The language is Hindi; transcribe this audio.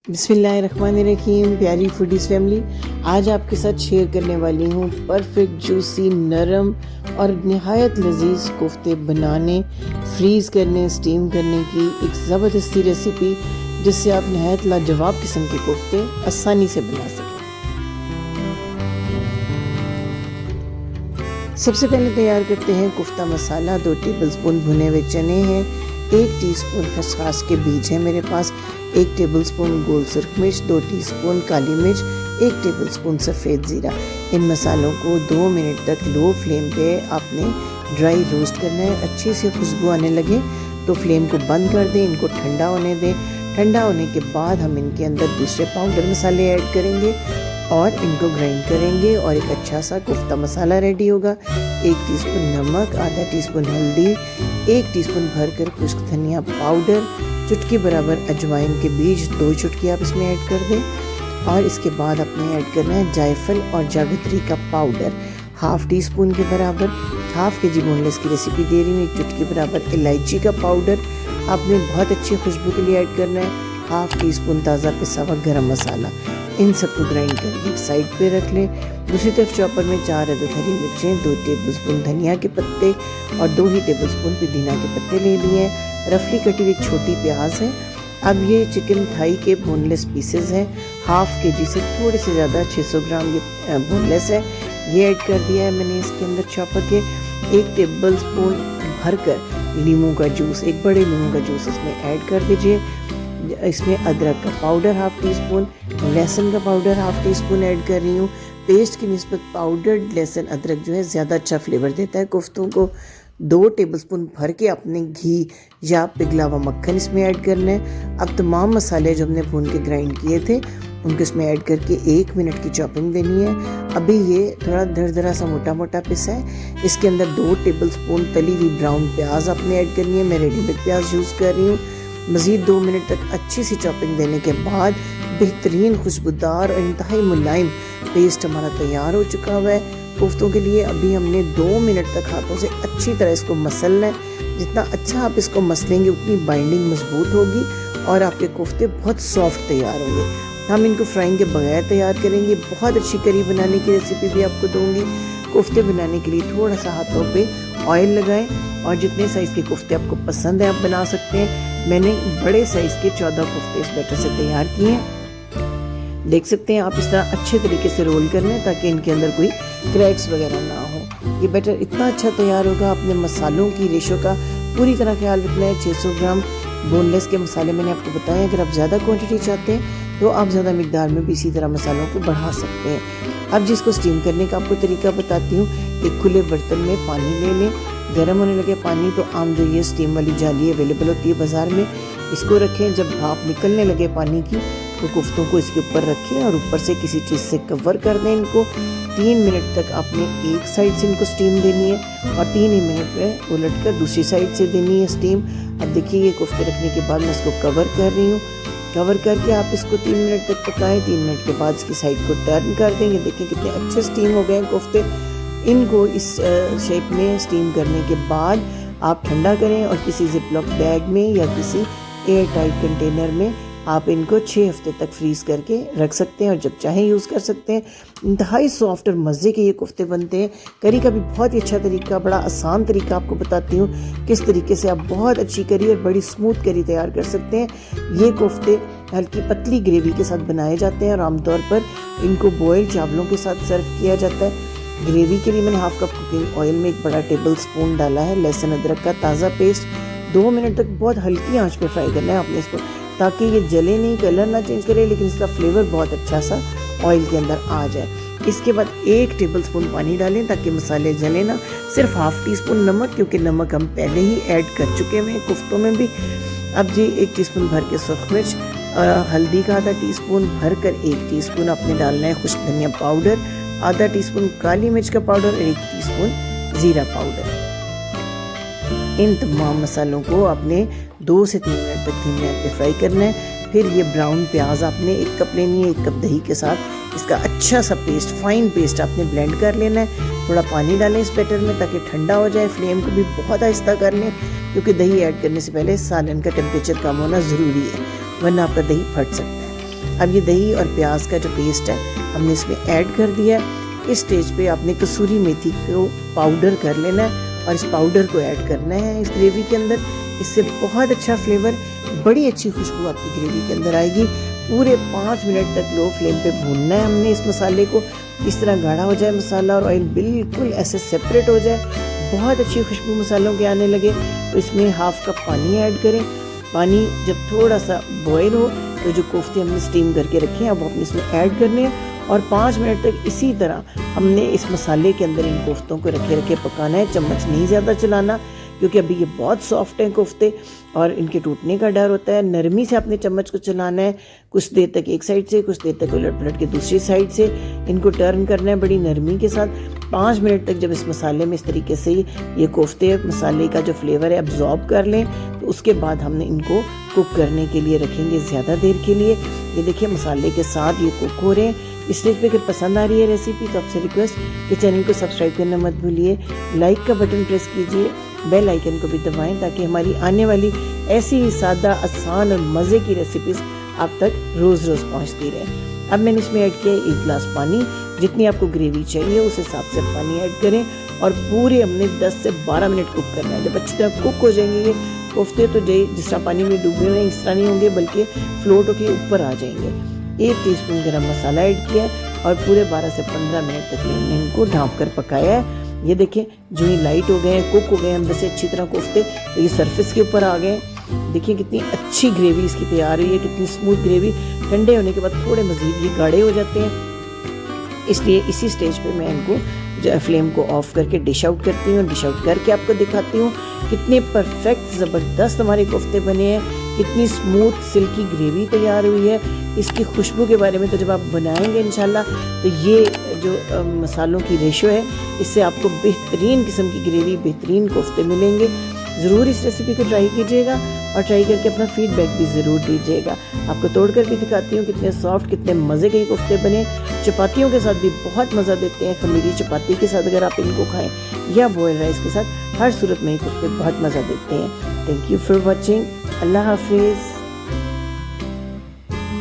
बिस्मिल्लाहिर्रहमानिर्रहीम। प्यारी फूडीज़ फैमिली, आज आपके साथ शेयर करने वाली हूँ परफेक्ट जूसी नरम और नहायत लजीज कोफ्ते बनाने, फ्रीज़ करने, स्टीम करने की एक ज़बरदस्ती रेसिपी जिससे आप नहायत लाजवाब किस्म के कोफ्ते आसानी से बना सकें। सबसे पहले तैयार करते हैं कोफ्ता मसाला। 2 टेबलस्पून भुने हुए चने हैं, 1 टीस्पून खसखस के बीज है मेरे पास, 1 टेबलस्पून गोल सुर्ख मिर्च, 2 टीस्पून काली मिर्च, 1 टेबलस्पून सफ़ेद ज़ीरा। इन मसालों को 2 मिनट तक लो फ्लेम पे आपने ड्राई रोस्ट करना है। अच्छी सी खुशबू आने लगे तो फ्लेम को बंद कर दें, इनको ठंडा होने दें। ठंडा होने के बाद हम इनके अंदर दूसरे पाउडर मसाले ऐड करेंगे और इनको ग्राइंड करेंगे और एक अच्छा सा कोफ्ता मसाला रेडी होगा। 1 टीस्पून नमक, आधा टीस्पून हल्दी, 1 टीस्पून भरकर खुश्क धनिया पाउडर, चुटकी बराबर अजवाइन के बीज, 2 चुटकी आप इसमें ऐड कर दें। और इसके बाद आपने ऐड करना है जायफल और जावित्री का पाउडर, ½ टीस्पून के बराबर। ½ केजी बोनलेस की रेसिपी दे रही हूँ। 1 चुटकी बराबर इलायची का पाउडर आपने बहुत अच्छी खुशबू के लिए ऐड करना है। ½ टीस्पून ताज़ा पिसा हुआ गरम मसाला। इन सबको ग्राइंड करके एक साइड पे रख लें। दूसरी तरफ चॉपर में 4 अदद हरी मिर्चें, 2 टेबलस्पून धनिया के पत्ते और 2 ही टेबलस्पून पुदीना के पत्ते ले लिए हैं। रफली कटी हुई एक छोटी प्याज है। अब ये चिकन थाई के बोनलेस पीसेस हैं, ½ केजी से थोड़े से ज़्यादा, 600 ग्राम ये बोनलेस है। ये ऐड कर दिया है मैंने इसके अंदर चॉपर के। 1 टेबलस्पून भरकर नींबू का जूस, एक बड़े नींबू का जूस इसमें ऐड कर दीजिए। इसमें अदरक का पाउडर ½ टीस्पून, लहसुन का पाउडर ½ टीस्पून ऐड कर रही हूँ। पेस्ट की निस्बत पाउडर्ड लहसुन अदरक जो है ज़्यादा अच्छा फ्लेवर देता है कोफ्तों को। 2 टेबलस्पून भर के अपने घी या पिघला हुआ मक्खन इसमें ऐड करना है। अब तमाम मसाले जो हमने भून के ग्राइंड किए थे उनको इसमें ऐड करके 1 मिनट की चॉपिंग देनी है। अभी ये थोड़ा दरदरा सा मोटा मोटा पिसा है। इसके अंदर 2 टेबलस्पून तली हुई ब्राउन प्याज आपने ऐड करनी है। मैं रेडीमेड प्याज यूज़ कर रही हूँ। मज़ीद 2 मिनट तक अच्छी सी चॉपिंग देने के बाद बेहतरीन खुशबूदार और इंतहाई मुलायम पेस्ट हमारा तैयार हो चुका हुआ है कोफ्तों के लिए। अभी हमने 2 मिनट तक हाथों से अच्छी तरह इसको मसलना है। जितना अच्छा आप इसको मसलेंगे उतनी बाइंडिंग मजबूत होगी और आपके कोफ्ते बहुत सॉफ्ट तैयार होंगे। हम इनको फ्राइंग के बगैर तैयार करेंगे। बहुत अच्छी करी बनाने की रेसिपी भी आपको दूंगी। कोफ्ते बनाने के लिए थोड़ा सा हाथों पे ऑयल लगाएं और जितने साइज़ के कोफ्ते आपको पसंद है आप बना सकते हैं। मैंने बड़े साइज़ के 14 कोफ्ते इस बैटर से तैयार किए हैं। देख सकते हैं आप, इस तरह अच्छे तरीके से रोल कर लें ताकि इनके अंदर कोई क्रैक्स वगैरह ना हो। ये बैटर इतना अच्छा तैयार होगा। अपने मसालों की रेशो का पूरी तरह ख्याल रखना है। 600 ग्राम बोनलेस के मसाले मैंने आपको बताए। अगर आप ज़्यादा क्वांटिटी चाहते हैं तो आप ज़्यादा मिकदार में भी इसी तरह मसालों को बढ़ा सकते हैं। अब जिसको स्टीम करने का आपको तरीका बताती हूँ। एक खुले बर्तन में पानी ले लें। गर्म होने लगे पानी तो आम जो ये स्टीम वाली जाली अवेलेबल होती है बाज़ार में, इसको रखें। जब भाप निकलने लगे पानी की तो कोफ्तों को इसके ऊपर रखें और ऊपर से किसी चीज़ से कवर कर दें इनको। 3 मिनट तक आपने एक साइड से इनको स्टीम देनी है और 3 ही मिनट में उलट कर दूसरी साइड से देनी है स्टीम। अब देखिए ये कोफ्ते रखने के बाद मैं इसको कवर कर रही हूँ। कवर करके आप इसको 3 मिनट तक पकाएं। 3 मिनट के बाद इसकी साइड को टर्न कर देंगे। देखिए कितने अच्छे स्टीम हो गए कोफ्ते। इनको इस शेप में स्टीम करने के बाद आप ठंडा करें और किसी जिपलॉक बैग में या किसी एयर टाइट कंटेनर में आप इनको 6 हफ्ते तक फ्रीज़ करके रख सकते हैं और जब चाहें यूज़ कर सकते हैं। इंतहाई सॉफ्ट और मज़े के ये कोफ्ते बनते हैं। करी का भी बहुत ही अच्छा तरीका, बड़ा आसान तरीका आपको बताती हूँ किस तरीके से आप बहुत अच्छी करी और बड़ी स्मूथ करी तैयार कर सकते हैं। ये कोफ्ते हल्की पतली ग्रेवी के साथ बनाए जाते हैं और आमतौर पर इनको बॉयल चावलों के साथ सर्व किया जाता है। ग्रेवी के लिए मैंने ½ कप कुकिंग ऑयल में 1 बड़ा टेबलस्पून डाला है लहसुन अदरक का ताज़ा पेस्ट। 2 मिनट तक बहुत हल्की आंच पे फ्राई करना है आपने इसको, ताकि ये जले नहीं, कलर ना चेंज करे, लेकिन इसका फ्लेवर बहुत अच्छा सा ऑयल के अंदर आ जाए। इसके बाद 1 टेबलस्पून पानी डालें ताकि मसाले जले ना। सिर्फ ½ टीस्पून नमक, क्योंकि नमक हम पहले ही ऐड कर चुके हैं कोफ्तों में भी। अब जी 1 टीस्पून भर के सुर्ख मिर्च, हल्दी का आधा टीस्पून भरकर 1 टीस्पून आपने डालना है खुश्क धनिया पाउडर, आधा टीस्पून काली मिर्च का पाउडर और 1 टीस्पून ज़ीरा पाउडर। इन तमाम मसालों को आपने 2 से 3 मिनट तक धीमी आंच पे फ्राई करना है। फिर ये ब्राउन प्याज आपने 1 कप लेनी है। 1 कप दही के साथ इसका अच्छा सा पेस्ट, फाइन पेस्ट आपने ब्लेंड कर लेना है। थोड़ा पानी डालें इस बैटर में ताकि ठंडा हो जाए। फ्लेम को भी बहुत आहिस्ता कर लें क्योंकि दही ऐड करने से पहले सालन का टेम्परेचर कम होना ज़रूरी है, वरना आपका दही फट सकता है। अब ये दही और प्याज का जो पेस्ट है हमने इसमें ऐड कर दिया है। इस स्टेज पे आपने कसूरी मेथी को पाउडर कर लेना है और इस पाउडर को ऐड करना है इस ग्रेवी के अंदर। इससे बहुत अच्छा फ्लेवर, बड़ी अच्छी खुशबू आपकी ग्रेवी के अंदर आएगी। पूरे 5 मिनट तक लो फ्लेम पे भूनना है हमने इस मसाले को। इस तरह गाढ़ा हो जाए मसाला और ऑयल बिल्कुल ऐसे सेपरेट हो जाए, बहुत अच्छी खुशबू मसालों के आने लगे तो इसमें हाफ कप पानी ऐड करें। पानी जब थोड़ा सा बॉयल हो तो जो कोफ्ते हमने स्टीम करके रखे हैं अब हमने इसमें ऐड करने हैं और 5 मिनट तक इसी तरह हमने इस मसाले के अंदर इन कोफ्तों को रखे पकाना है। चम्मच नहीं ज़्यादा चलाना क्योंकि अभी ये बहुत सॉफ्ट हैं कोफ्ते और इनके टूटने का डर होता है। नरमी से आपने चम्मच को चलाना है, कुछ देर तक एक साइड से, कुछ देर तक उलट पलट के दूसरी साइड से इनको टर्न करना है बड़ी नरमी के साथ। 5 मिनट तक जब इस मसाले में इस तरीके से ये कोफ्ते मसाले का जो फ्लेवर है अब्जॉर्ब कर लें तो उसके बाद हमने इनको कुक करने के लिए रखेंगे ज़्यादा देर के लिए। ये देखिए मसाले के साथ ये कुक हो रहे हैं। इस स्टेज पे अगर पसंद आ रही है रेसिपी तो आपसे रिक्वेस्ट कि चैनल को सब्सक्राइब करना मत भूलिए, लाइक का बटन प्रेस कीजिए, बेल आइकन को भी दबाएं ताकि हमारी आने वाली ऐसी ही सादा, आसान और मज़े की रेसिपीज़ आप तक रोज़ रोज़ पहुंचती रहे। अब मैंने इसमें ऐड किया 1 गिलास पानी। जितनी आपको ग्रेवी चाहिए उस हिसाब से पानी ऐड करें और पूरे हमने 10 से 12 मिनट कुक करना है। जब अच्छी तरह कुक हो जाएंगे ये कोफ्ते तो जिस तरह पानी में डूबे हुए इस तरह नहीं होंगे बल्कि फ्लोट होकर ऊपर आ जाएंगे। 1 टीस्पून गरम मसाला ऐड किया और पूरे 12 से 15 मिनट तक हमने इनको ढाँप कर पकाया है। ये देखें जो ये लाइट हो गए हैं, कुक हो गए अंदर से अच्छी तरह कोफ्ते, तो ये सरफेस के ऊपर आ गए। देखिए कितनी अच्छी ग्रेवी इसकी तैयार हुई है, कितनी स्मूथ ग्रेवी। ठंडे होने के बाद थोड़े मज़ीद ये गाढ़े हो जाते हैं, इसलिए इसी स्टेज पे मैं इनको जो फ्लेम को ऑफ करके डिश आउट करती हूँ। डिश आउट करके आपको दिखाती हूँ कितने परफेक्ट ज़बरदस्त हमारे कोफ्ते बने हैं, कितनी स्मूथ सिल्की ग्रेवी तैयार हुई है। इसकी खुशबू के बारे में तो जब आप बनाएंगे इंशाल्लाह तो ये जो मसालों की रेशो है इससे आपको बेहतरीन किस्म की ग्रेवी, बेहतरीन कोफ्ते मिलेंगे। ज़रूर इस रेसिपी को ट्राई कीजिएगा और ट्राई करके अपना फीडबैक भी ज़रूर दीजिएगा। आपको तोड़ कर भी दिखाती हूँ कितने सॉफ्ट, कितने मज़े के कोफ्ते बने। चपातियों के साथ भी बहुत मज़ा देते हैं। खमीरी चपाती के साथ अगर आप इनको खाएं या बॉयल राइस के साथ, हर सूरत में ये कोफ्ते बहुत मज़ा देते हैं। Thank you for watching. अल्लाह हाफिज़।